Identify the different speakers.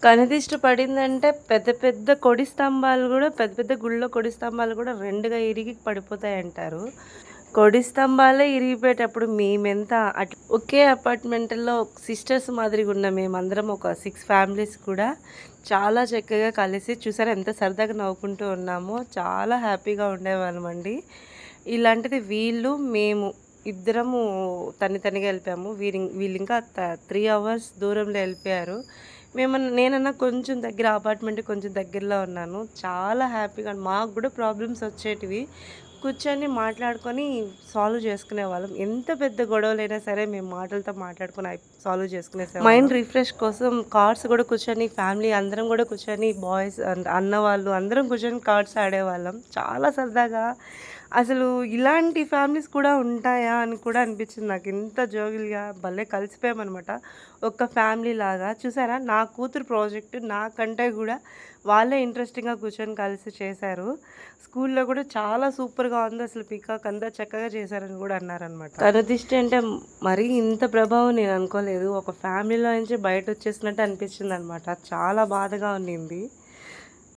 Speaker 1: కనిదిష్టి పడిందంటే పెద్ద పెద్ద కొడి స్తంభాలు గూడా పెద్ద పెద్ద గుళ్ళో కొడి స్తంభాలు గూడా 2గా ఇరిగి పడిపోతాయంటారు. కొడి స్తంభాలే ఇరిగిపోయేటప్పుడు మేమెంత ఒకే అపార్ట్‌మెంట్‌లో సిస్టర్స్ మాదిరిగున్న మేమందరం ఒక 6 ఫ్యామిలీస్ కూడా చాలా చక్కగా కలిసి చూసారా ఎంత సరదాగా నవ్వుకుంటూ ఉన్నామో, చాలా హ్యాపీగా ఉండేవాళ్ళమండి. ఇలాంటిది మేము ఇద్దరము తనిగా ఎళ్ళిపోయాము. వీళ్ళింకా 3 అవర్స్ దూరంలో ఎళ్ళిపోయారు. నేనన్నా కొంచెం దగ్గర అపార్ట్‌మెంట్‌కి కొంచెం దగ్గరలో ఉన్నాను. చాలా హ్యాపీగా మాకు గూడా ప్రాబ్లమ్స్ వచ్చేటివి. కూర్చొని మాట్లాడుకొని సాల్వ్ చేసుకునేవాళ్ళం. ఎంత పెద్ద గొడవలైనా సరే మేము మాటలతో మాట్లాడుకొని సాల్వ్ చేసుకునేసేవాళ్ళం. మైండ్ రిఫ్రెష్ కోసం కార్డ్స్ గూడా కూర్చొని ఫ్యామిలీ అందరం గూడా కూర్చొని బాయ్స్ అన్నవాళ్ళు అందరం కూర్చొని కార్డ్స్ ఆడేవాళ్ళం. చాలా సరదాగా అసలు ఇలాంటి ఫ్యామిలీస్ కూడా ఉంటాయా అని కూడా అనిపించింది నాకు. ఇంత జోవియల్‌గా భలే కలిసిపోయామనమాట. ఒక ఫ్యామిలీలాగా. చూసారా నా కూతురు ప్రాజెక్ట్ నాకంటే గూడా వాళ్ళే ఇంట్రెస్టింగ్‌గా కూర్చొని కలిసి చేశారు. స్కూల్‌లో కూడా చాలా సూపర్‌గా ఉంది. అసలు పీకాక్ అంతా చక్కగా చేశారని కూడా అన్నారనమాట. కనుదిష్టి అంటే మరీ ఇంత ప్రభావం నేను అనుకోలేదు. ఒక ఫ్యామిలీలో నుంచి బయటొచ్చేసినట్టు అనిపించిందనమాట. చాలా బాధగా ఉన్నింది.